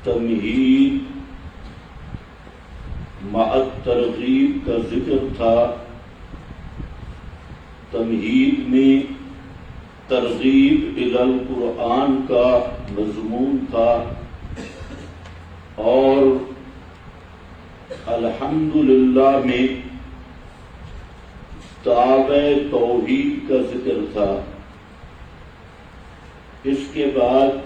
تمہید مع الترغیب کا ذکر تھا۔ تمہید میں ترغیب الی القرآن کا مضمون تھا، اور الحمدللہ میں دعوی توحید کا ذکر تھا۔ اس کے بعد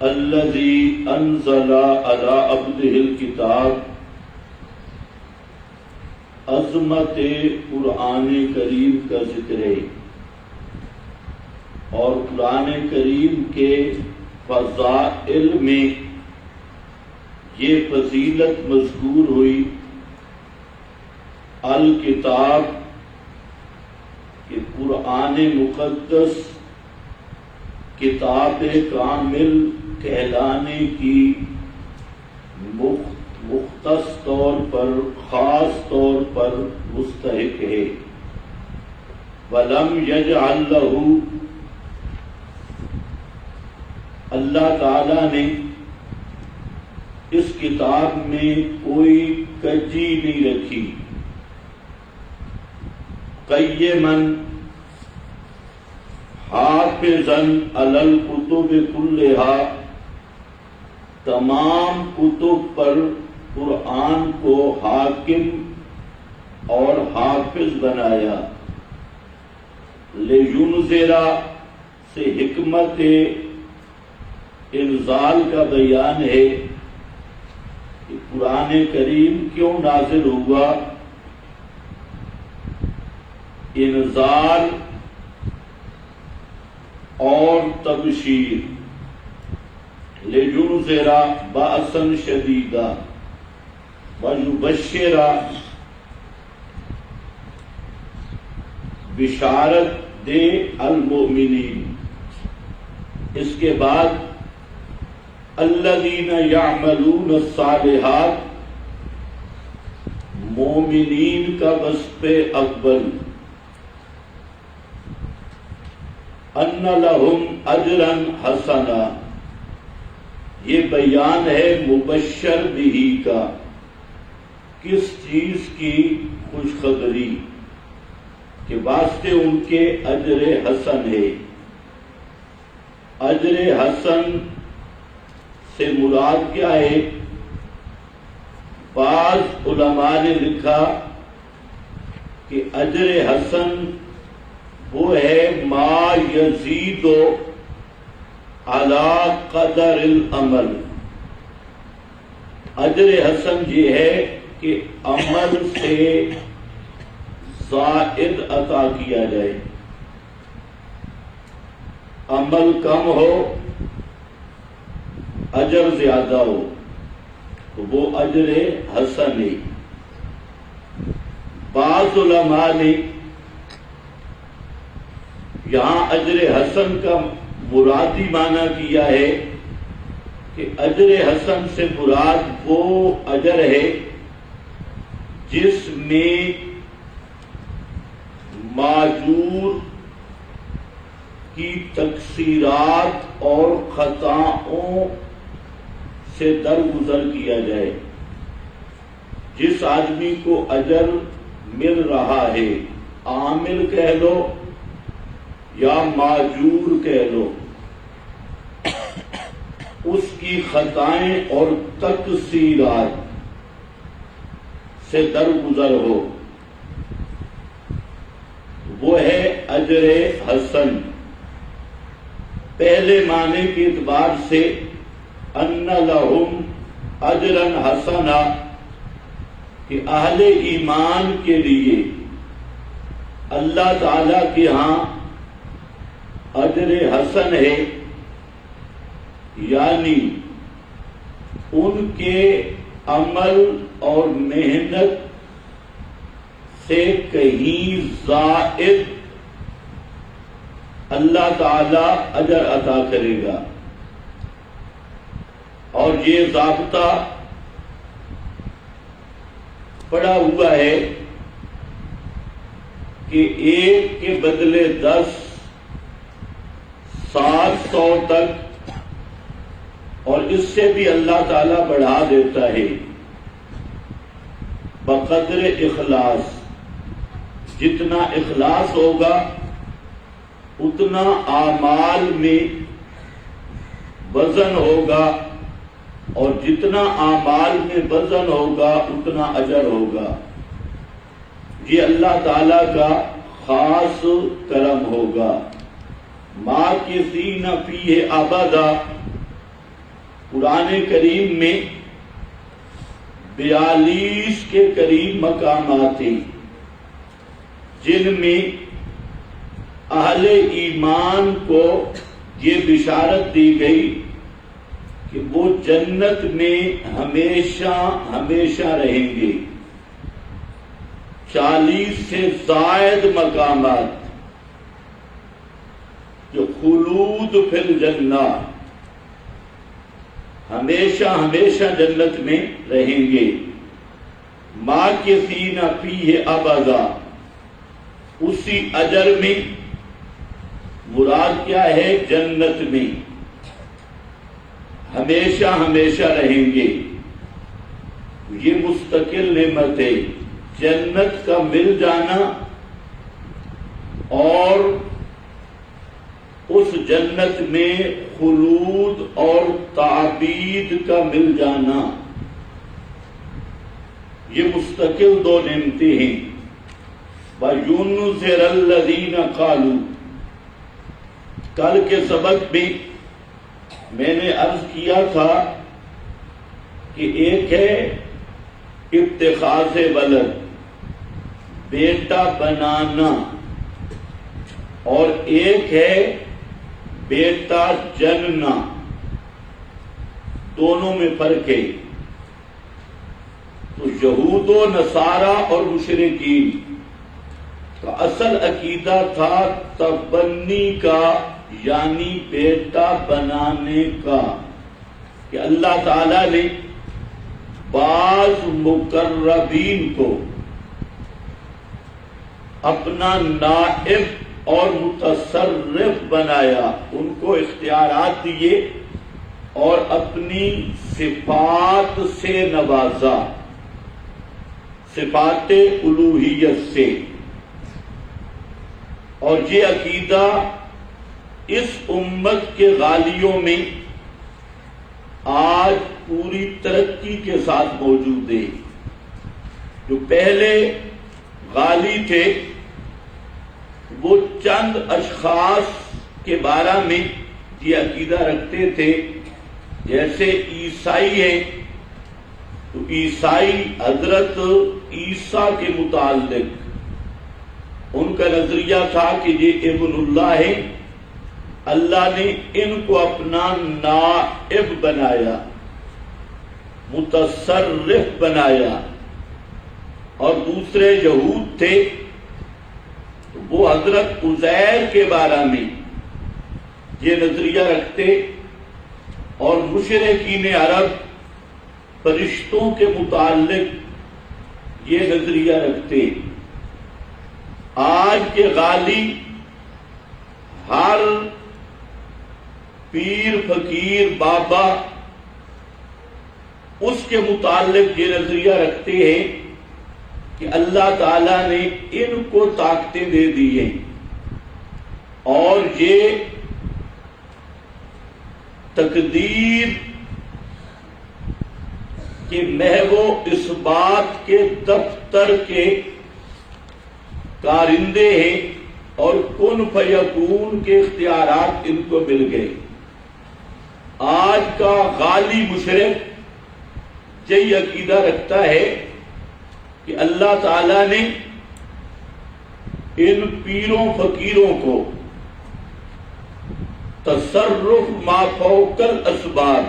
الذی انزل علی عبدہ الکتاب، عظمت قرآن کریم کا ذکر ہے، اور قرآن کریم کے فضائل میں یہ فضیلت مذکور ہوئی الکتاب کہ قرآن مقدس کتاب کامل کہلانے کی مختص طور پر، خاص طور پر مستحق ہے۔ وَلَمْ يَجْعَلْ لَهُ، اللہ تعالی نے اس کتاب میں کوئی کجی نہیں رکھی۔ قیماً حافظاً علی الکتب کلہا، تمام کتب پر قرآن کو حاکم اور حافظ بنایا۔ لِيُنذِرَ سے حکمت انزال کا بیان ہے کہ قرآن کریم کیوں نازل ہوا۔ انذار اور تبشیر، لِيُنذِرَ بَأْسًا شَدِيدًا وَيُبَشِّرَ، بشارت دے المؤمنین۔ اس کے بعد الذین یعملون الصالحات، مومنین کا وصف اول، ان لہم اجرا حسنا، یہ بیان ہے مبشر بہ کا، کس چیز کی خوشخبری کہ واسطے ان کے اجر حسن ہے۔ اجر حسن سے مراد کیا ہے؟ بعض علماء نے لکھا کہ اجر حسن وہ ہے ما یزید علی قدر العمل۔ اجر حسن یہ ہے کہ عمل سے زائد عطا کیا جائے۔ عمل کم ہو، اجر زیادہ ہو، تو وہ اجر حسن ہے۔ بعض علماء نے یہاں اجر حسن کا مرادی معنی کیا ہے کہ اجر حسن سے مراد وہ اجر ہے جس میں معذور کی تقصیرات اور خطاؤں سے درگزر کیا جائے۔ جس آدمی کو اجر مل رہا ہے، عامل کہہ لو یا معذور کہہ لو، اس کی خطائیں اور تقصیرات سے درگزر ہو، وہ ہے اجر حسن۔ پہلے معنی کے اعتبار سے ان لہم اجرا حسنا، کہ اہل ایمان کے لیے اللہ تعالی کے ہاں اجر حسن ہے، یعنی ان کے عمل اور محنت سے کہیں زائد اللہ تعالی اجر عطا کرے گا۔ اور یہ ضابطہ پڑا ہوا ہے کہ ایک کے بدلے 10، 700 تک اور اس سے بھی اللہ تعالیٰ بڑھا دیتا ہے بقدر اخلاص. جتنا اخلاص ہوگا اتنا اعمال میں وزن ہوگا، اور جتنا اعمال میں وزن ہوگا اتنا اجر ہوگا. یہ اللہ تعالیٰ کا خاص کرم ہوگا. ماکثین فیہ ابدا، قرآن کریم میں 42 کے قریب مقامات ہیں جن میں اہل ایمان کو یہ بشارت دی گئی کہ وہ جنت میں ہمیشہ ہمیشہ رہیں گے. 40 سے زائد مقامات جو خلود فی الجنہ، ہمیشہ ہمیشہ جنت میں رہیں گے. ماکثین فیہ ابدا، اسی اجر میں مراد کیا ہے؟ جنت میں ہمیشہ ہمیشہ رہیں گے. یہ مستقل نعمت ہے، جنت کا مل جانا اور اس جنت میں خلود اور تعبید کا مل جانا، یہ مستقل دو نعمتیں ہیں. وَيُنذِرَ الَّذِينَ قَالُوا، کل کے سبق میں میں نے عرض کیا تھا کہ ایک ہے اتخاذ ولد، بیٹا بنانا، اور ایک ہے بیٹا جننا. دونوں میں فرق ہے. تو یہود و نصارہ اور مشرکین کا اصل عقیدہ تھا تبنی کا، یعنی بیٹا بنانے کا، کہ اللہ تعالی نے بعض مقربین کو اپنا نائب اور متصرف بنایا، ان کو اختیارات دیے اور اپنی صفات سے نوازا، صفات الوہیت سے. اور یہ عقیدہ اس امت کے غالیوں میں آج پوری ترقی کے ساتھ موجود ہے. جو پہلے غالی تھے وہ چند اشخاص کے بارے میں یہ عقیدہ رکھتے تھے. جیسے عیسائی ہیں تو عیسائی حضرت عیسیٰ کے متعلق ان کا نظریہ تھا کہ یہ ابن اللہ ہے، اللہ نے ان کو اپنا نائب بنایا، متصرف بنایا. اور دوسرے یہود تھے تو وہ حضرت عزیر کے بارے میں یہ نظریہ رکھتے، اور مشرکین عرب فرشتوں کے متعلق یہ نظریہ رکھتے. آج کے غالی ہر پیر فقیر بابا اس کے متعلق یہ نظریہ رکھتے ہیں کہ اللہ تعالیٰ نے ان کو طاقتیں دے دی ہیں، اور یہ تقدیر کے محو اس بات کے دفتر کے کارندے ہیں، اور کن فیکون کے اختیارات ان کو مل گئے. آج کا غالی مشرک یہی عقیدہ رکھتا ہے کہ اللہ تعالیٰ نے ان پیروں فقیروں کو تصرف ما فوق الاسباب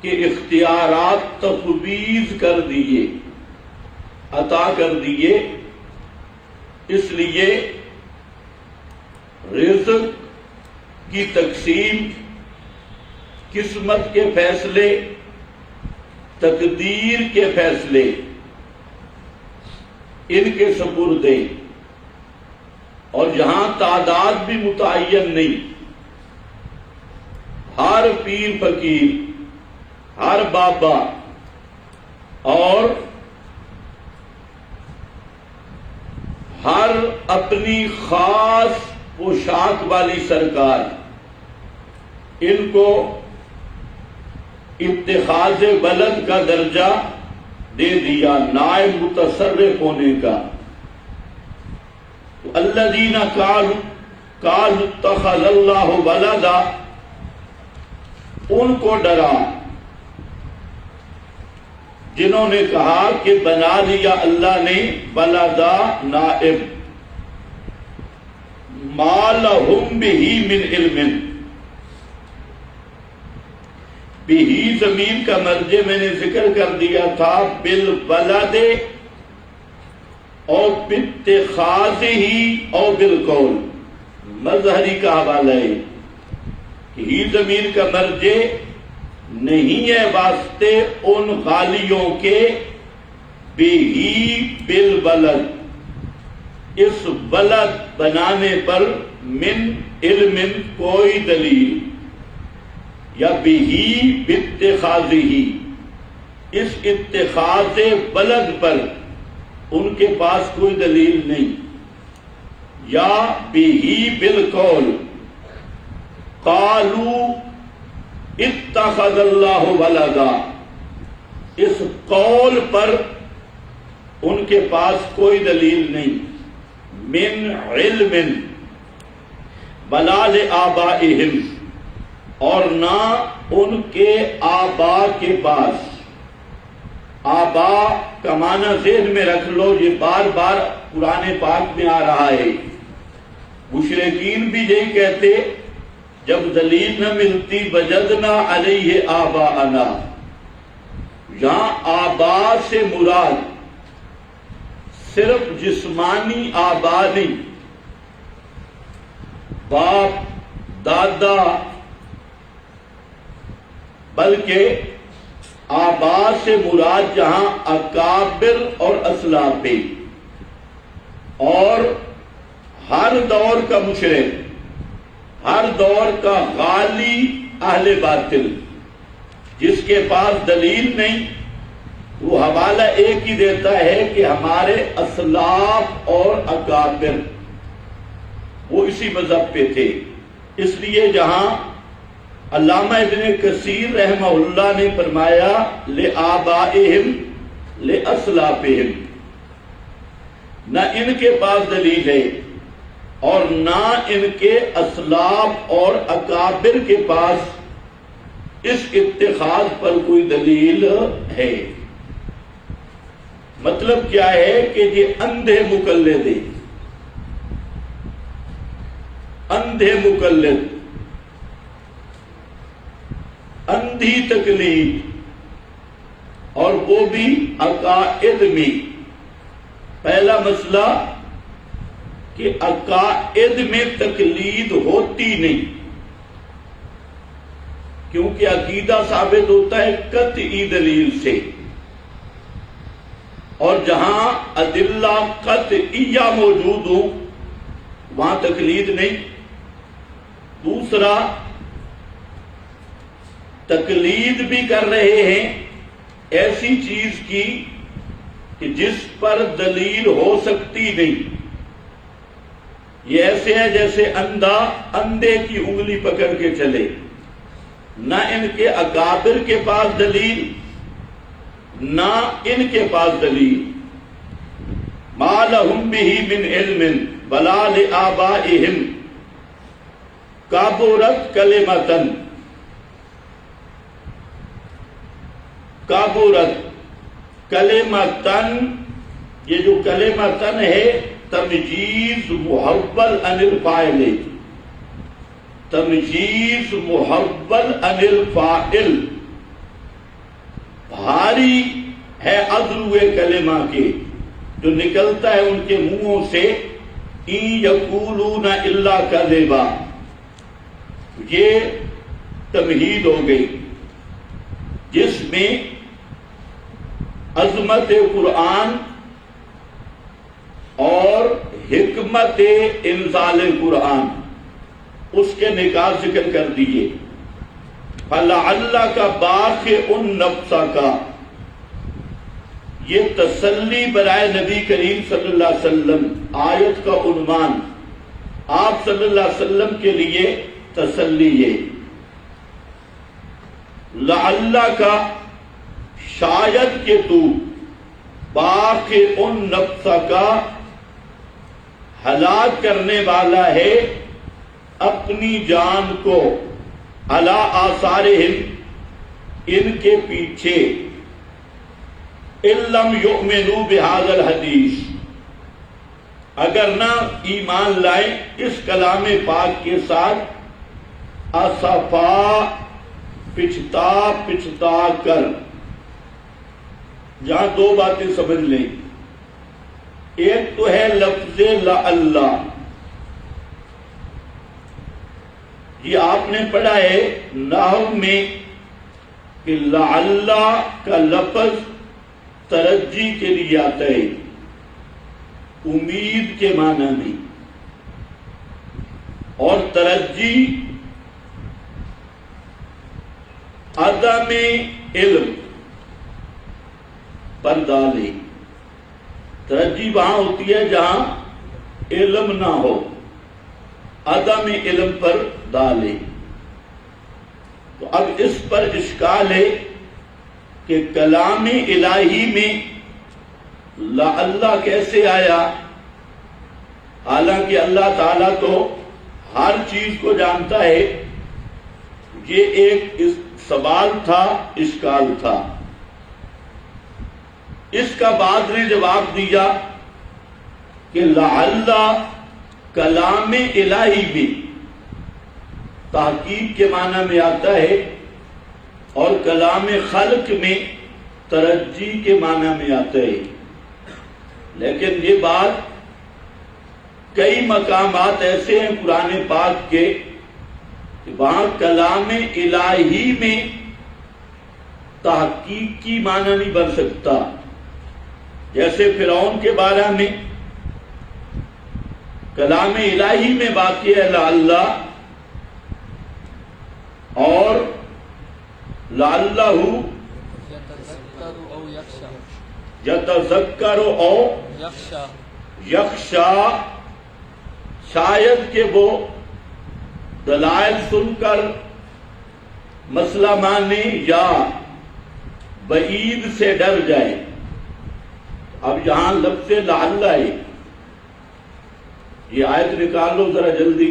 کے اختیارات تفویض کر دیے، عطا کر دیے. اس لیے رزق کی تقسیم، قسمت کے فیصلے، تقدیر کے فیصلے ان کے سپرد ہیں، اور یہاں تعداد بھی متعین نہیں. ہر پیر فقیر، ہر بابا اور ہر اپنی خاص پوشاک والی سرکار، ان کو اتخاذ ولد کا درجہ دے دیا، نائب متصرف ہونے کا۔ الذین قالوا اتخذ اللہ ولدا، ان کو ڈرا جنہوں نے کہا کہ بنا لیا اللہ نے ولدا نائب، ما لہم بہ من علم، بہی زمین کا مرجع میں نے ذکر کر دیا تھا، بالولد اور باتخاذہ اور بالقول، مظہری کا حوالہ ہے کہ ہی زمین کا مرجع نہیں ہے واسطے ان غالیوں کے، بہی بالولد، اس ولد بنانے پر، من علم کوئی دلیل، یا بہی باتخاذہ، اس اتخاذ ولد پر ان کے پاس کوئی دلیل نہیں، یا بہی بالقول، قالوا اتخذ اللہ ولدا، اس قول پر ان کے پاس کوئی دلیل نہیں، من علم ولا لآبائہم، اور نہ ان کے آبا کے پاس۔ آبا کا معنی ذہن میں رکھ لو، یہ بار بار قرآن پاک میں آ رہا ہے۔ مشرکین بھی یہی کہتے، جب دلیل نہ ملتی وجدنا علیہ آباءنا، یہاں آبا سے مراد صرف جسمانی آبا نہیں، باپ دادا، بلکہ آبا سے مراد جہاں اکابر اور اسلاف، اور ہر دور کا مشرک، ہر دور کا غالی اہل باطل، جس کے پاس دلیل نہیں، وہ حوالہ ایک ہی دیتا ہے کہ ہمارے اسلاف اور اکابر وہ اسی مذہب پہ تھے۔ اس لیے جہاں علامہ ابن کثیر رحمہ اللہ نے فرمایا لآبائہم لاسلافہم، نہ ان کے پاس دلیل ہے اور نہ ان کے اسلاف اور اکابر کے پاس اس اتخاذ پر کوئی دلیل ہے۔ مطلب کیا ہے کہ یہ اندھے مقلد ہیں، اندھے مقلد، اندھی تقلید، اور وہ بھی عقائد میں۔ پہلا مسئلہ کہ عقائد میں تقلید ہوتی نہیں، کیونکہ عقیدہ ثابت ہوتا ہے قطعی دلیل سے، اور جہاں ادلہ قطعیہ موجود ہوں وہاں تقلید نہیں۔ دوسرا، تقلید بھی کر رہے ہیں ایسی چیز کی کہ جس پر دلیل ہو سکتی نہیں۔ یہ ایسے ہے جیسے اندھا اندھے کی انگلی پکڑ کے چلے، نہ ان کے اکابر کے پاس دلیل، نہ ان کے پاس دلیل۔ ما لہم بہ من علم ولا لآبائہم کبرت کلمۃ، کبرت کلمۃ، یہ جو کلمۃ ہے تمجیز محول عن الفاعل، تمجیز محول عن الفاعل، بھاری ہے عذر کلمہ کے جو نکلتا ہے ان کے منہوں سے، ان یقولون الا کذبا، یہ تمہید ہو گئی جس میں عظمت قرآن اور حکمت انزال قرآن اس کے نکات ذکر کر دیے۔ فَلَعَلَّكَ بَاخِعٌ نَفْسَكَ، یہ تسلی برائے نبی کریم صلی اللہ علیہ وسلم، آیت کا عنوان آپ صلی اللہ علیہ وسلم کے لیے تسلی ہے۔ لعلک، شاید کہ تو، باخع نفسک، ہلاک کرنے والا ہے اپنی جان کو، علی آثارہم، ان کے پیچھے، ان لم یؤمنوا بہذا الحدیث، اگر نہ ایمان لائیں اس کلام پاک کے ساتھ، اسفا، پچھتا پچھتا کر۔ جہاں دو باتیں سمجھ لیں، ایک تو ہے لفظ لعل، یہ آپ نے پڑھا ہے نحو میں کہ لعل کا لفظ ترجی کے لیے آتا ہے، امید کے معنی میں، اور ترجی عدم علم پر ڈالے۔ ترجی وہاں ہوتی ہے جہاں علم نہ ہو، عدم علم پر ڈالے۔ تو اب اس پر اشکال ہے کہ کلام الہی میں لعل کیسے آیا، حالانکہ اللہ تعالیٰ تو ہر چیز کو جانتا ہے۔ یہ ایک سوال تھا، اشکال تھا۔ اس کا بعد نے جواب دیا کہ لعل کلام الہی میں تحقیق کے معنی میں آتا ہے، اور کلام خلق میں ترجی کے معنی میں آتا ہے۔ لیکن یہ بات کئی مقامات ایسے ہیں قرآن پاک کے کہ وہاں کلام الہی میں تحقیق کی معنی نہیں بن سکتا، جیسے فرعون کے بارے میں کلام الہی میں واقع ہے لعل، اور لعلہ یتذکر او یخشا، شاید کہ وہ دلائل سن کر مسئلہ مانے یا بعید سے ڈر جائے۔ اب یہاں لفظ لعل ہے، یہ آیت نکال لو ذرا جلدی۔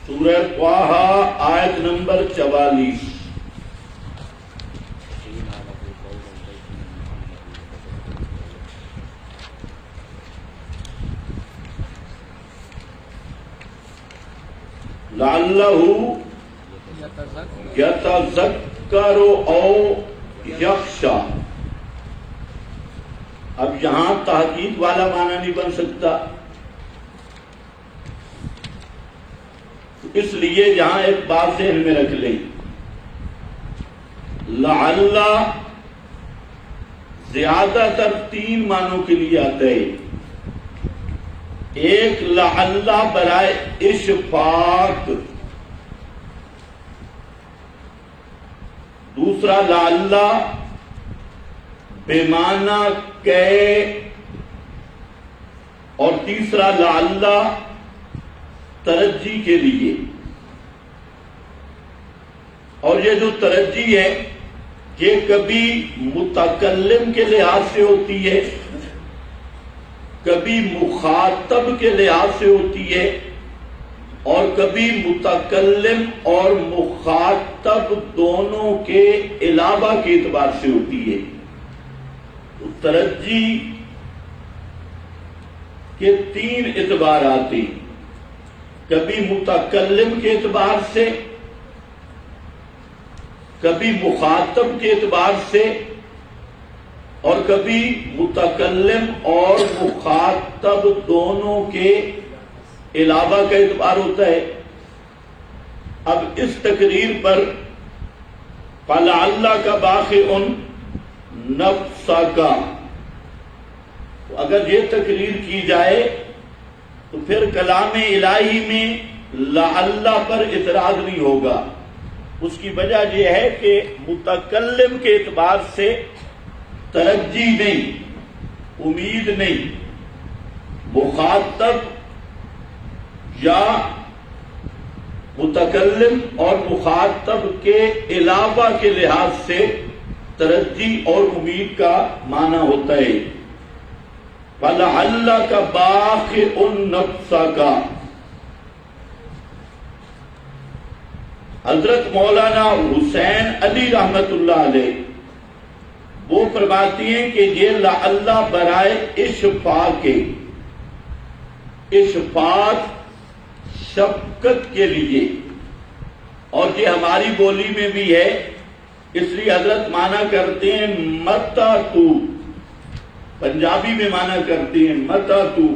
سورہ طٰہٰ آیت نمبر 44۔ لعلہ یتذکر او یخشا، اب یہاں تحقیق والا معنی نہیں بن سکتا، اس لیے یہاں ایک بات ذہن میں رکھ لیں، لعل زیادہ تر 3 معنوں کے لیے آتا ہے۔ ایک لعل برائے اشفاق، دوسرا لعل بمعنی کہ، اور تیسرا لعل ترجی کے لیے۔ اور یہ جو ترجی ہے یہ کبھی متکلم کے لحاظ سے ہوتی ہے، کبھی مخاطب کے لحاظ سے ہوتی ہے، اور کبھی متکلم اور مخاطب دونوں کے علاوہ کے اعتبار سے ہوتی ہے۔ تو ترجی کے 3 اعتبار آتے ہیں، کبھی متکلم کے اعتبار سے، کبھی مخاطب کے اعتبار سے، اور کبھی متکلم اور مخاطب دونوں کے علاوہ کا اعتبار ہوتا ہے۔ اب اس تقریر پر فَلَعَلَّكَ بَاخِعٌ نَفْسَكَ، اگر یہ تقریر کی جائے تو پھر کلام الہی میں لعل پر اعتراض نہیں ہوگا۔ اس کی وجہ یہ ہے کہ متکلم کے اعتبار سے ترجیح نہیں، امید نہیں، مخاطب یا متکلم اور مخاطب کے علاوہ کے لحاظ سے ترجیح اور امید کا معنی ہوتا ہے۔ فَلَعَلَّكَ بَاخِعٌ نَفْسَكَ، حضرت مولانا حسین علی رحمت اللہ علیہ وہ فرماتی ہیں کہ یہ لعل برائے اشفاق شفقت کے لیے، اور یہ ہماری بولی میں بھی ہے، اس لیے حضرت مانا کرتے ہیں متا تو، پنجابی میں مانا کرتے ہیں متا تو،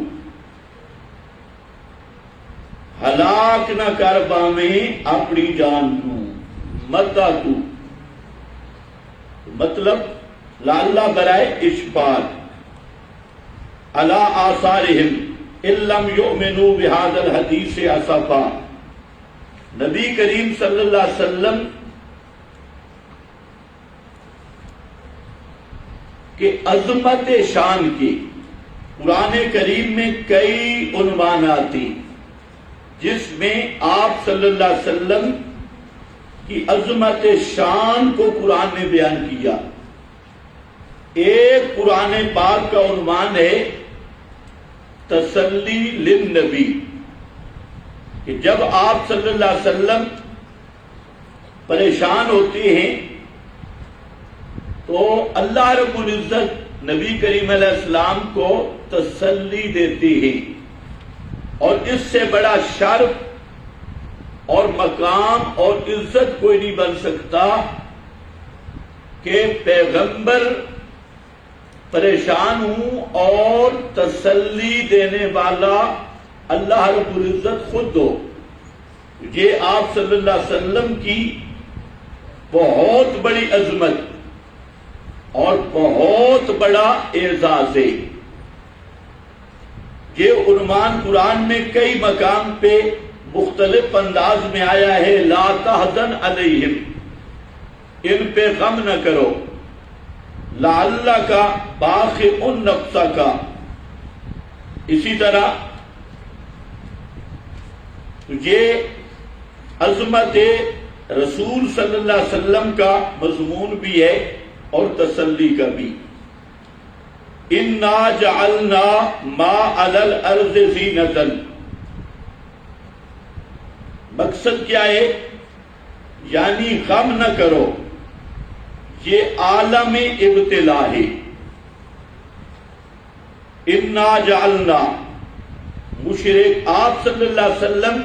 ہلاک نہ کر باویں اپنی جان تو، متا تو مطلب لعل برائے اشفاق، علی آثارہم ان لم یؤمنوا بہذا الحدیث اسفا، نبی کریم صلی اللہ علیہ وسلم کہ عظمت شان کی قرآن کریم میں کئی عنوانات ہیں جس میں آپ صلی اللہ علیہ وسلم کی عظمت شان کو قرآن نے بیان کیا۔ ایک قرآن پاک کا عنوان ہے تسلی للنبی، کہ جب آپ صلی اللہ علیہ وسلم پریشان ہوتے ہیں تو اللہ رب العزت نبی کریم علیہ السلام کو تسلی دیتے ہیں، اور اس سے بڑا شرف اور مقام اور عزت کوئی نہیں بن سکتا کہ پیغمبر پریشان ہوں اور تسلی دینے والا اللہ رب العزت خود ہو۔ یہ آپ صلی اللہ علیہ وسلم کی بہت بڑی عظمت اور بہت بڑا اعزاز ہے۔ یہ عنوان قرآن میں کئی مقام پہ مختلف انداز میں آیا ہے، لا تحزن علیہم، ان پہ غم نہ کرو، لعلک باخع نفسک۔ اسی طرح یہ عظمت رسول صلی اللہ علیہ وسلم کا مضمون بھی ہے اور تسلی کا بھی۔ اِنَّا جَعَلْنَا مَا عَلَى الْأَرْضِ زِينَةً، مقصد کیا ہے؟ یعنی غم نہ کرو، یہ عالم ابتلا ہے۔ اِنَّا جَعَلْنَا، مشرک آپ صلی اللہ علیہ وسلم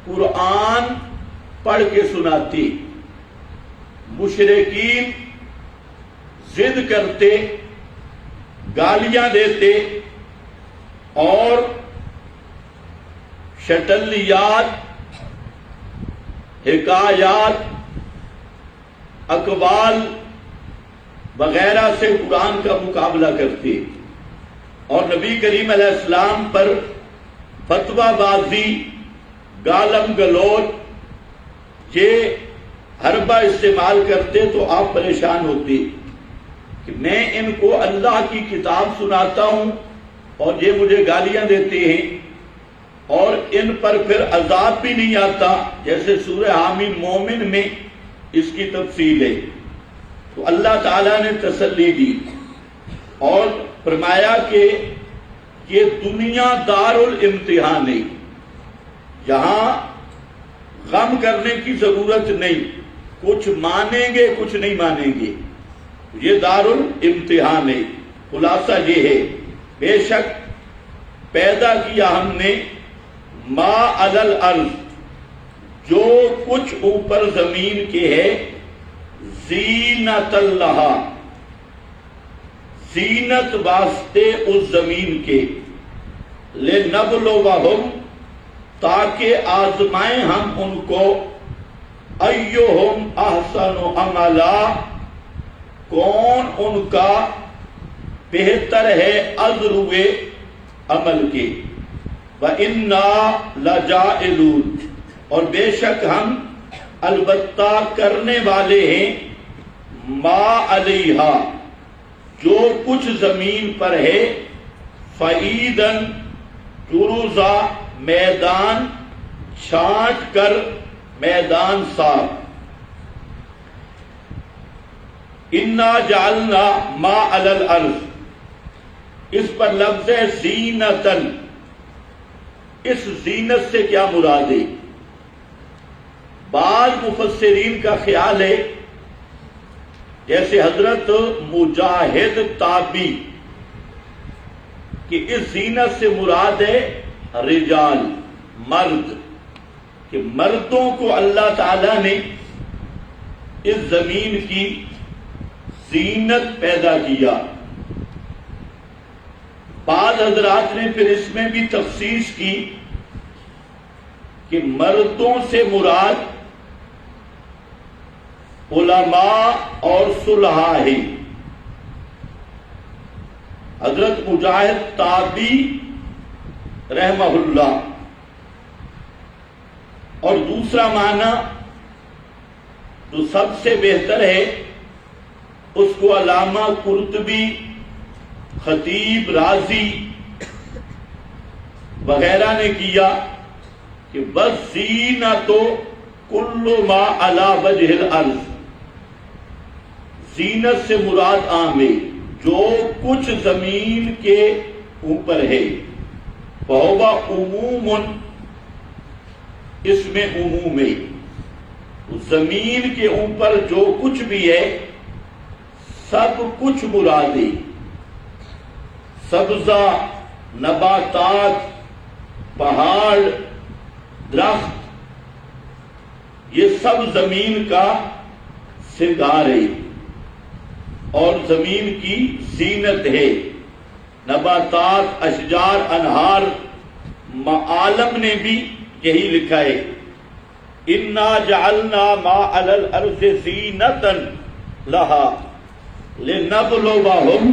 قرآن پڑھ کے سناتے، مشرکین ضد کرتے، گالیاں دیتے اور شٹلیات، حکایات، اقوال وغیرہ سے قرآن کا مقابلہ کرتے، اور نبی کریم علیہ السلام پر فتویٰ بازی، گالم گلوچ، یہ حربہ استعمال کرتے تو آپ پریشان ہوتے کہ میں ان کو اللہ کی کتاب سناتا ہوں اور یہ مجھے گالیاں دیتے ہیں، اور ان پر پھر عذاب بھی نہیں آتا، جیسے سورہ حامی مومن میں اس کی تفصیل ہے۔ تو اللہ تعالیٰ نے تسلی دی اور فرمایا کہ یہ دنیا دار الامتحان ہے، یہاں غم کرنے کی ضرورت نہیں، کچھ مانیں گے کچھ نہیں مانیں گے، یہ دار الامتحان ہے۔ خلاصہ یہ ہے، بے شک پیدا کیا ہم نے ما علی الارض، جو کچھ اوپر زمین کے ہے، زینت اللہ، زینت واسطے اس زمین کے، لنبلوہم، تاکہ آزمائیں ہم ان کو ایہم احسن عملا، کون ان کا بہتر ہے ازروے عمل کے، وَإِنَّا لَجَائِلُونَ، اور بے شک ہم البتہ کرنے والے ہیں ما علیہا، جو کچھ زمین پر ہے، فعیدن جرزا، میدان چھانٹ کر، میدان صاف۔ انا جعلنا ما علی الارض، اس پر لفظ ہے زینتن، اس زینت سے کیا مراد ہے؟ بعض مفسرین کا خیال ہے جیسے حضرت مجاہد تابی کہ اس زینت سے مراد ہے رجال، مرد، کہ مردوں کو اللہ تعالی نے اس زمین کی زینت پیدا کیا۔ بعض حضرات نے پھر اس میں بھی تخصیص کی کہ مردوں سے مراد علماء اور صلحاء ہے۔ حضرت مجاہد تابی رحمہ اللہ، اور دوسرا معنی جو سب سے بہتر ہے اس کو علامہ قرطبی، خطیب رازی وغیرہ نے کیا کہ وَالزِّینَةُ كُلُّ مَا عَلَى وَجْهِ الْأَرْضِ، زینت سے مراد عام ہے جو کچھ زمین کے اوپر ہے، فَهُوَ عُمُومٌ، اس میں عموم ہے، زمین کے اوپر جو کچھ بھی ہے سب کچھ مراد ہے، سبزہ، نباتات، پہاڑ، درخت، یہ سب زمین کا سنگار ہے اور زمین کی زینت ہے۔ نباتات، اشجار، انہار، معالم نے بھی یہی لکھا ہے، انا جعلنا ما علی الارض زینۃ لہا لنبلوہم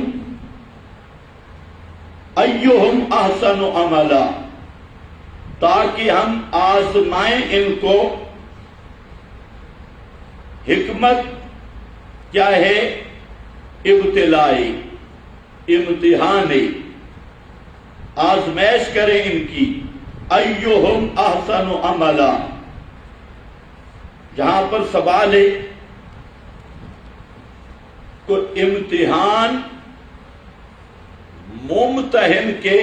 ایہم احسن عملا، تاکہ ہم آزمائیں ان کو۔ حکمت کیا ہے؟ ابتلائی، امتحان، آزمائش کریں ان کی، ایہم احسن عملا۔ جہاں پر سوال ہے تو امتحان ممتحن کے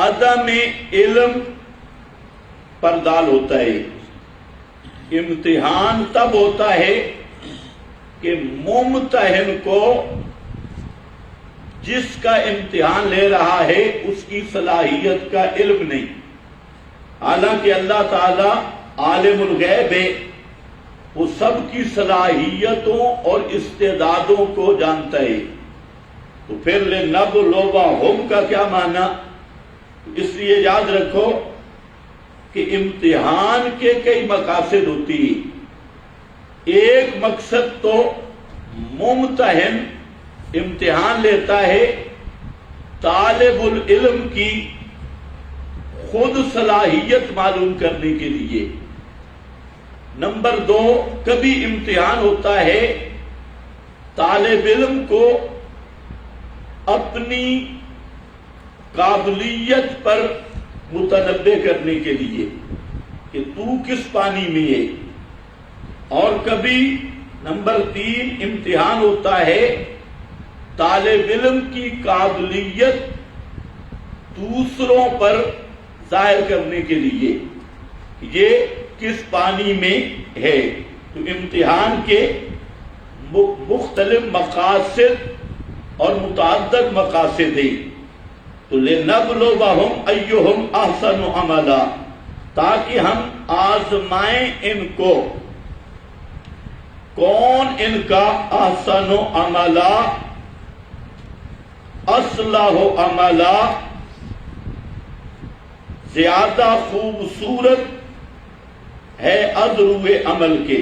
عدم علم پر دال ہوتا ہے۔ امتحان تب ہوتا ہے کہ ممتحن کو جس کا امتحان لے رہا ہے اس کی صلاحیت کا علم نہیں، حالانکہ اللہ تعالی عالم الغیب ہے، وہ سب کی صلاحیتوں اور استعدادوں کو جانتا ہے۔ تو پھر لنبلوہم کا کیا معنی؟ اس لیے یاد رکھو کہ امتحان کے کئی مقاصد ہوتی ہیں۔ ایک مقصد تو ممتحن امتحان لیتا ہے طالب العلم کی خود صلاحیت معلوم کرنے کے لیے۔ نمبر دو، کبھی امتحان ہوتا ہے طالب علم کو اپنی قابلیت پر متنبع کرنے کے لیے کہ تو کس پانی میں ہے۔ اور کبھی نمبر تین، امتحان ہوتا ہے طالب علم کی قابلیت دوسروں پر ظاہر کرنے کے لیے یہ کس پانی میں ہے۔ تو امتحان کے مختلف مقاصد اور متعدد مقاصد ہیں۔ تو لنبلوہم ایہم احسن عملا، تاکہ ہم آزمائیں ان کو، کون ان کا احسن عملا، اصلح عملا، زیادہ خوبصورت ہے از روئے عمل کے.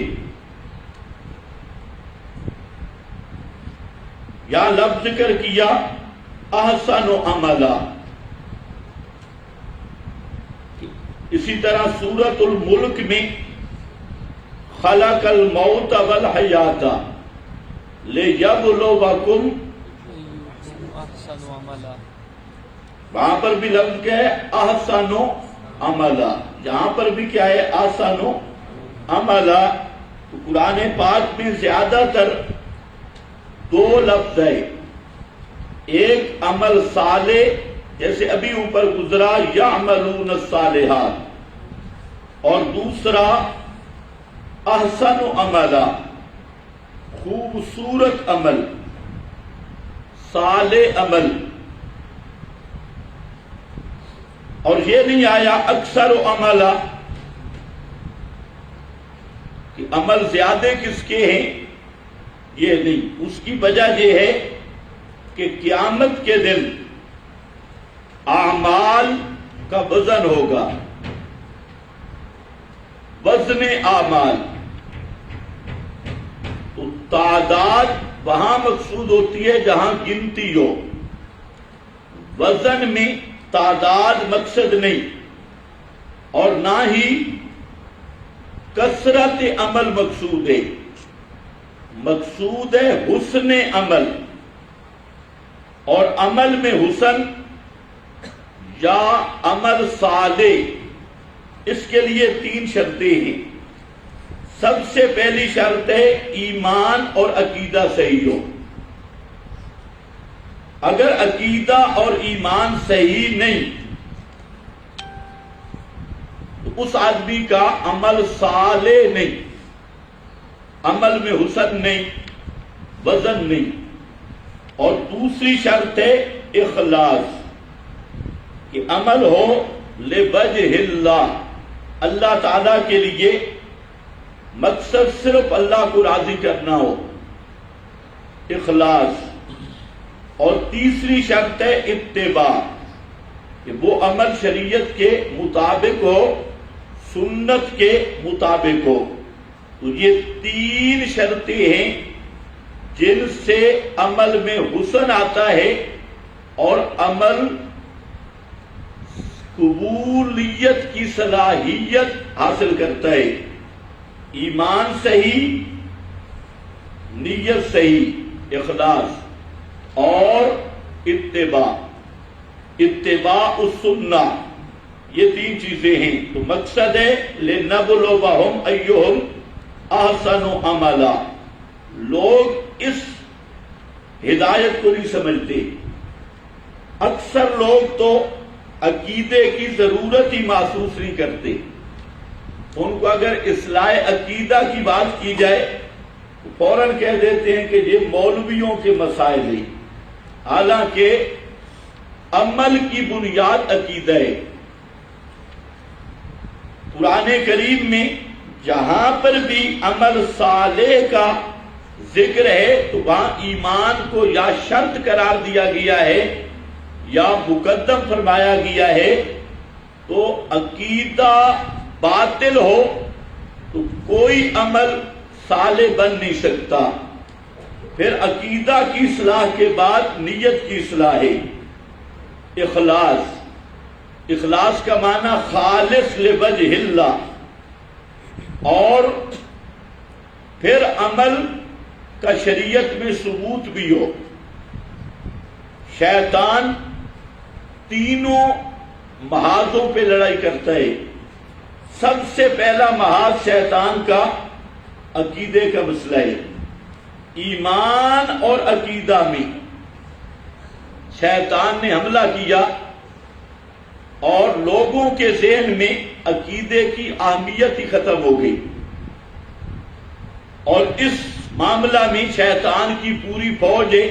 یا لفظ ذکر کیا احسن و عملا. اسی طرح سورۃ الملک میں خلق الموت والحیات لیبلوکم، وہاں پر بھی لفظ کیا ہے احسن و عملا، یہاں پر بھی کیا ہے احسن و عملا. تو قرآن پاک میں زیادہ تر دو لفظ ہے، ایک عمل صالح جیسے ابھی اوپر گزرا یعملون الصالحات، اور دوسرا احسن عملا، خوبصورت عمل، صالح عمل. اور یہ نہیں آیا اکثر عملا کہ عمل زیادہ کس کے ہیں، یہ نہیں. اس کی وجہ یہ ہے کہ قیامت کے دن اعمال کا وزن ہوگا، وزن اعمال. تو تعداد وہاں مقصود ہوتی ہے جہاں گنتی ہو، وزن میں تعداد مقصد نہیں، اور نہ ہی کثرت عمل مقصود ہے. مقصود ہے حسن عمل، اور عمل میں حسن یا عمل صالح، اس کے لیے 3 شرطیں ہیں. سب سے پہلی شرط ہے ایمان اور عقیدہ صحیح ہو. اگر عقیدہ اور ایمان صحیح نہیں تو اس آدمی کا عمل صالح نہیں، عمل میں حسن نہیں، وزن نہیں. اور دوسری شرط ہے اخلاص، کہ عمل ہو لوجہ اللہ، اللہ تعالی کے لیے، مقصد صرف اللہ کو راضی کرنا ہو، اخلاص. اور تیسری شرط ہے اتباع، کہ وہ عمل شریعت کے مطابق ہو، سنت کے مطابق ہو. تو یہ 3 شرطیں ہیں جن سے عمل میں حسن آتا ہے اور عمل قبولیت کی صلاحیت حاصل کرتا ہے. ایمان صحیح، نیت صحیح، اخلاص، اور اتباع السنہ. یہ 3 چیزیں ہیں. تو مقصد ہے لنبلوہم ایہم احسن عملا. لوگ اس ہدایت کو نہیں سمجھتے. اکثر لوگ تو عقیدے کی ضرورت ہی محسوس نہیں کرتے. ان کو اگر اصلاح عقیدہ کی بات کی جائے تو فوراً کہہ دیتے ہیں کہ یہ مولویوں کے مسائل ہیں، حالانکہ عمل کی بنیاد عقیدہ ہے. قرآن کریم میں جہاں پر بھی عمل صالح کا ذکر ہے تو وہاں ایمان کو یا شرط قرار دیا گیا ہے یا مقدم فرمایا گیا ہے. تو عقیدہ باطل ہو تو کوئی عمل صالح بن نہیں سکتا. پھر عقیدہ کی اصلاح کے بعد نیت کی اصلاح ہے. اخلاص، اخلاص کا معنی خالص لوجہ اللہ. اور پھر عمل کا شریعت میں ثبوت بھی ہو. شیطان تینوں محاذوں پہ لڑائی کرتا ہے. سب سے پہلا محاذ شیطان کا عقیدے کا مسئلہ ہے. ایمان اور عقیدہ میں شیطان نے حملہ کیا اور لوگوں کے ذہن میں عقیدے کی اہمیت ہی ختم ہو گئی. اور اس معاملہ میں شیطان کی پوری فوج ہے،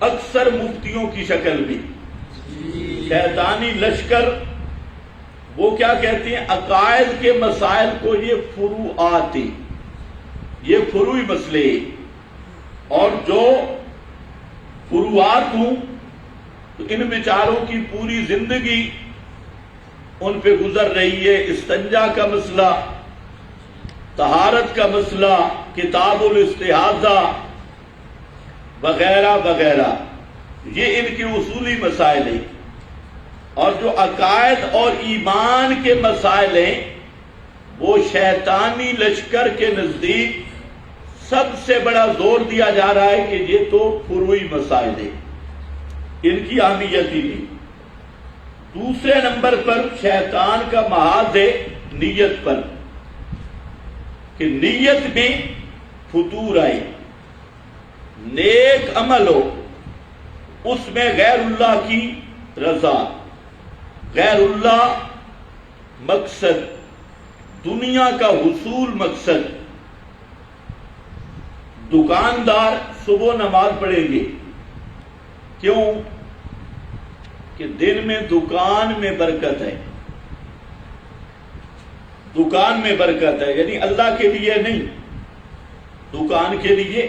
اکثر مفتیوں کی شکل میں. شیطانی لشکر وہ کیا کہتے ہیں، عقائد کے مسائل کو یہ فروعات ہیں، یہ فروعی مسئلے ہیں. اور جو فروعات ہوں تو ان بیچاروں کی پوری زندگی ان پہ گزر رہی ہے، استنجا کا مسئلہ، طہارت کا مسئلہ، کتاب الاستحاضہ وغیرہ وغیرہ، یہ ان کے اصولی مسائل ہیں۔ اور جو عقائد اور ایمان کے مسائل ہیں وہ شیطانی لشکر کے نزدیک سب سے بڑا زور دیا جا رہا ہے کہ یہ تو فروعی مسائل ہیں، ان کی اہمیت ہی نہیں۔ دوسرے نمبر پر شیطان کا محاذ ہے نیت پر، کہ نیت میں فتور آئے، نیک عمل ہو، اس میں غیر اللہ کی رضا، غیر اللہ مقصد، دنیا کا حصول مقصد۔ دکاندار صبح نماز پڑھیں گے، کیوں؟ کہ دن میں دکان میں برکت ہے، دکان میں برکت ہے، یعنی اللہ کے لیے نہیں، دکان کے لیے۔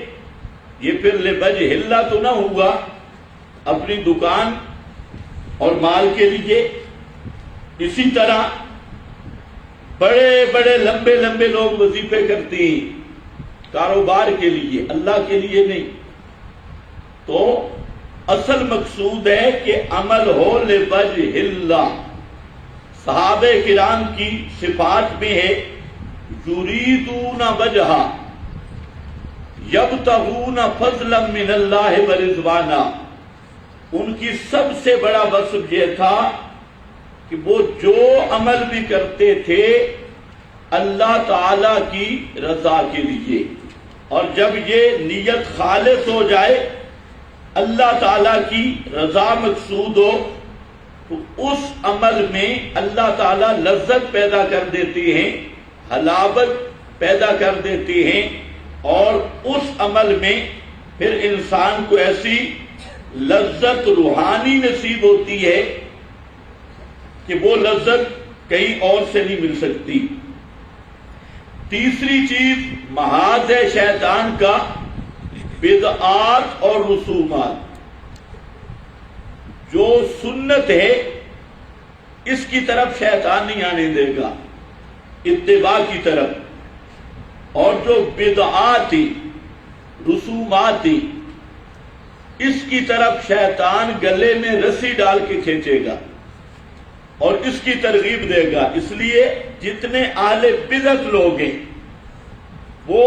یہ پھر لوجہ اللہ تو نہ ہوا، اپنی دکان اور مال کے لیے۔ اسی طرح بڑے بڑے لمبے لمبے لوگ وظیفے کرتے ہیں کاروبار کے لیے، اللہ کے لیے نہیں۔ تو اصل مقصود ہے کہ عمل ہو لوجہ اللہ۔ صحابہ کرام کی صفات میں ہے یریدون وجہہ یبتغون فضلا من اللہ ورضوانا۔ ان کی سب سے بڑا وصف یہ تھا کہ وہ جو عمل بھی کرتے تھے اللہ تعالی کی رضا کے لیے، اور جب یہ نیت خالص ہو جائے، اللہ تعالی کی رضا مقصود ہو، تو اس عمل میں اللہ تعالی لذت پیدا کر دیتے ہیں، حلاوت پیدا کر دیتے ہیں، اور اس عمل میں پھر انسان کو ایسی لذت روحانی نصیب ہوتی ہے کہ وہ لذت کہیں اور سے نہیں مل سکتی۔ تیسری چیز محاذ ہے شیطان کا بدعات اور رسومات۔ جو سنت ہے اس کی طرف شیطان نہیں آنے دے گا، اتباع کی طرف۔ اور جو بدعات تھی، رسومات تھی، اس کی طرف شیطان گلے میں رسی ڈال کے کھینچے گا اور اس کی ترغیب دے گا۔ اس لیے جتنے اہل بدعت لوگ ہیں وہ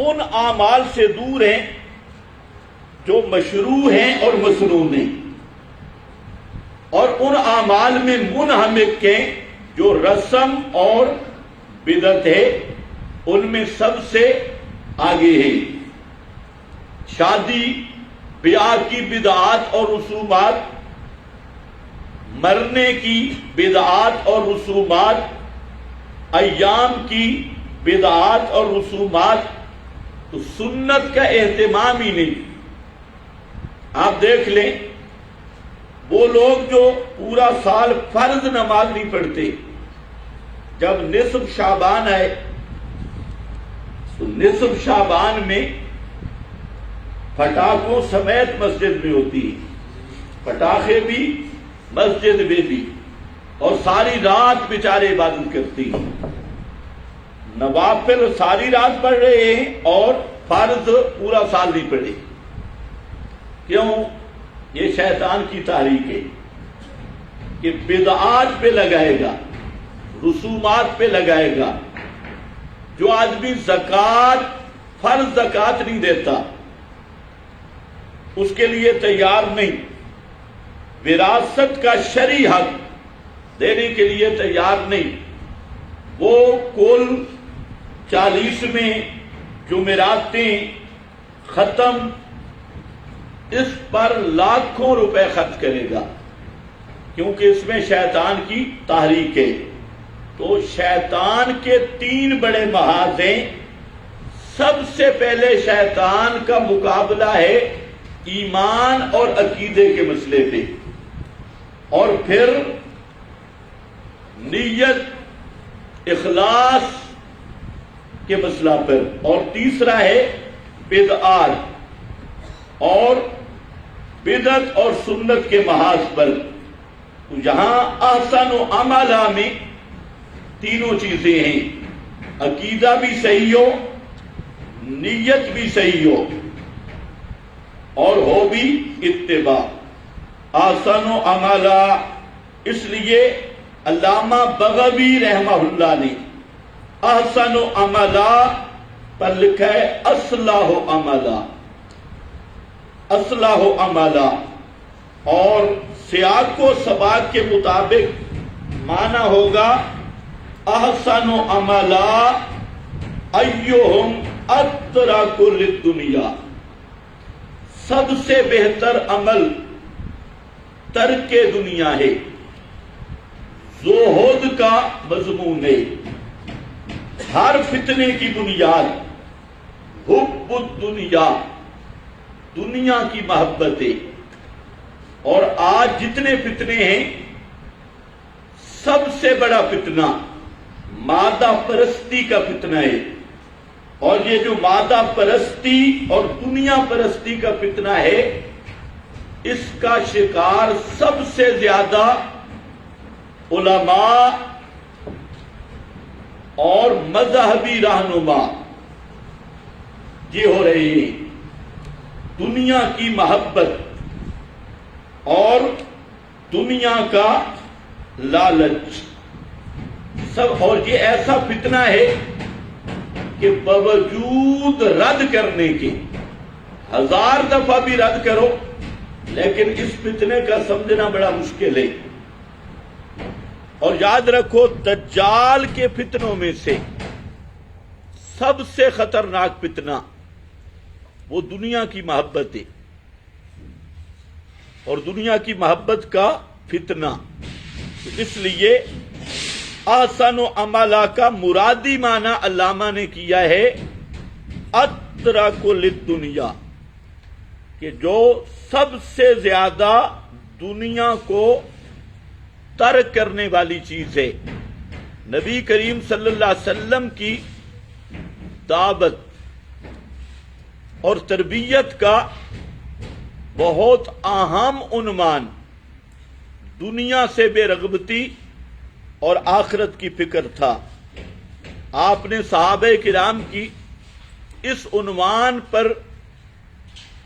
ان اعمال سے دور ہیں جو مشروع ہیں اور مسنون ہیں، اور ان اعمال میں منہمک ہیں جو رسم اور بدعت ہے، ان میں سب سے آگے ہے۔ شادی بیاہ کی بدعات اور رسومات، مرنے کی بدعات اور رسومات، ایام کی بدعات اور رسومات، تو سنت کا اہتمام ہی نہیں۔ آپ دیکھ لیں وہ لوگ جو پورا سال فرض نماز نہیں پڑھتے، جب نصف شعبان آئے تو نصف شعبان میں پٹاخوں سمیت مسجد میں ہوتی ہے، پٹاخے بھی مسجد میں بھی، اور ساری رات بیچارے عبادت کرتی ہیں، نوافل ساری رات پڑھ رہے ہیں اور فرض پورا سال نہیں پڑھے۔ کیوں؟ یہ شیطان کی تحریک ہے کہ بدعات پہ لگائے گا، رسومات پہ لگائے گا۔ جو آدمی زکوٰۃ، فرض زکوٰۃ نہیں دیتا، اس کے لیے تیار نہیں، وراثت کا شرعی حق دینے کے لیے تیار نہیں، وہ کل 40ویں جمعراتیں ختم، اس پر لاکھوں روپے خرچ کرے گا، کیونکہ اس میں شیطان کی تحریک ہے۔ تو شیطان کے 3 بڑے محاذ ہیں۔ سب سے پہلے شیطان کا مقابلہ ہے ایمان اور عقیدے کے مسئلے پہ، اور پھر نیت، اخلاص کے مسئلہ پر، اور تیسرا ہے بدعات اور بدعت اور سنت کے محاذ پر، تو یہاں احسن و عملہ میں تینوں چیزیں ہیں، عقیدہ بھی صحیح ہو، نیت بھی صحیح ہو، اور ہو بھی اتباع۔ احسن و عملہ، اس لیے علامہ بغوی رحمہ اللہ نے احسن و عملہ پر لکھا ہے اصلاح و عملہ، اصلاح و عملہ، اور سیاق و سباق کے مطابق معنی ہوگا احسن و عملہ ایہم اترک للدنیا، سب سے بہتر عمل ترک دنیا ہے، زہد کا مضمون ہے۔ ہر فتنے کی بنیاد حب الدنیا، دنیا کی محبت ہے، اور آج جتنے فتنے ہیں سب سے بڑا فتنہ مادہ پرستی کا فتنہ ہے، اور یہ جو مادہ پرستی اور دنیا پرستی کا فتنہ ہے، اس کا شکار سب سے زیادہ علماء اور مذہبی رہنما یہ ہو رہے ہیں۔ دنیا کی محبت اور دنیا کا لالچ سب، اور یہ ایسا فتنہ ہے کہ باوجود رد کرنے کے، 1000 دفعہ بھی رد کرو لیکن اس فتنے کا سمجھنا بڑا مشکل ہے۔ اور یاد رکھو، دجال کے فتنوں میں سے سب سے خطرناک فتنہ وہ دنیا کی محبت ہے، اور دنیا کی محبت کا فتنہ۔ اس لیے احسن و عملہ کا مرادی معنی علامہ نے کیا ہے اترک للدنیا، کہ جو سب سے زیادہ دنیا کو ترک کرنے والی چیز ہے۔ نبی کریم صلی اللہ علیہ وسلم کی دعوت اور تربیت کا بہت اہم عنوان دنیا سے بے رغبتی اور آخرت کی فکر تھا۔ آپ نے صحابہ کرام کی اس عنوان پر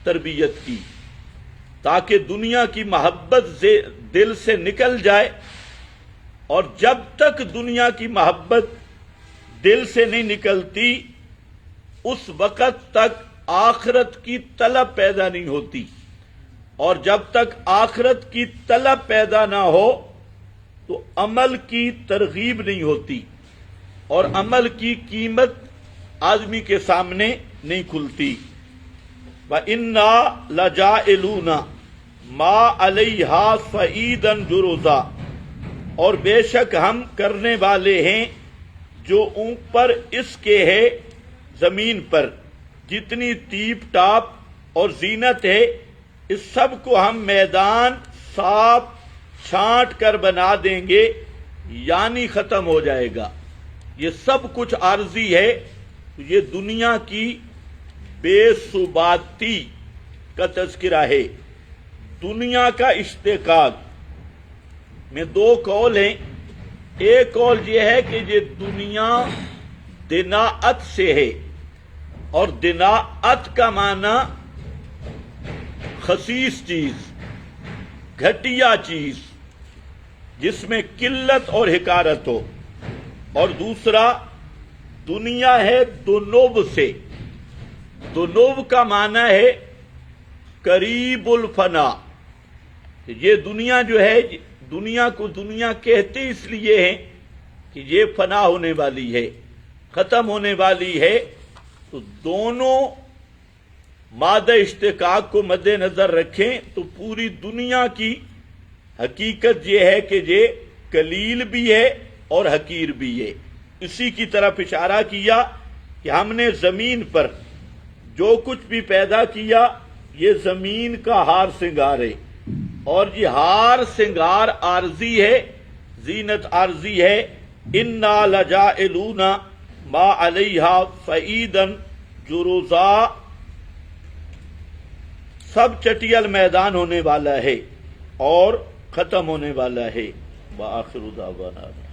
تربیت کی تاکہ دنیا کی محبت دل سے نکل جائے، اور جب تک دنیا کی محبت دل سے نہیں نکلتی اس وقت تک آخرت کی طلب پیدا نہیں ہوتی، اور جب تک آخرت کی طلب پیدا نہ ہو تو عمل کی ترغیب نہیں ہوتی، اور عمل کی قیمت آدمی کے سامنے نہیں کھلتی۔ وَإِنَّا لَجَائِلُونَ مَا عَلَيْهَا صَعِيدًا جُرُزًا، اور بے شک ہم کرنے والے ہیں جو اوپر اس کے ہے زمین پر جتنی ٹیپ ٹاپ اور زینت ہے، اس سب کو ہم میدان صاف چھانٹ کر بنا دیں گے، یعنی ختم ہو جائے گا۔ یہ سب کچھ عارضی ہے، یہ دنیا کی بے ثباتی کا تذکرہ ہے۔ دنیا کا اشتقاق میں 2 قول ہیں۔ ایک قول یہ ہے کہ یہ دنیا دناءت سے ہے، اور دناءت کا معنی خسیس چیز، گھٹیا چیز جس میں قلت اور حقارت ہو، اور دوسرا دنیا ہے دنوب سے۔ دنوب کا معنی ہے قریب الفنا۔ یہ دنیا جو ہے، دنیا کو دنیا کہتے اس لیے ہیں کہ یہ فنا ہونے والی ہے، ختم ہونے والی ہے۔ تو دونوں مادہ اشتقاق کو مد نظر رکھیں تو پوری دنیا کی حقیقت یہ ہے کہ یہ قلیل بھی ہے اور حقیر بھی ہے۔ اسی کی طرف اشارہ کیا کہ ہم نے زمین پر جو کچھ بھی پیدا کیا یہ زمین کا ہار سنگار ہے، اور یہ ہار سنگار عارضی ہے، زینت عارضی ہے۔ انا لجائلون ما علیہا صعیدا جرزا، سب چٹیل میدان ہونے والا ہے اور ختم ہونے والا ہے۔ وآخر دعوانا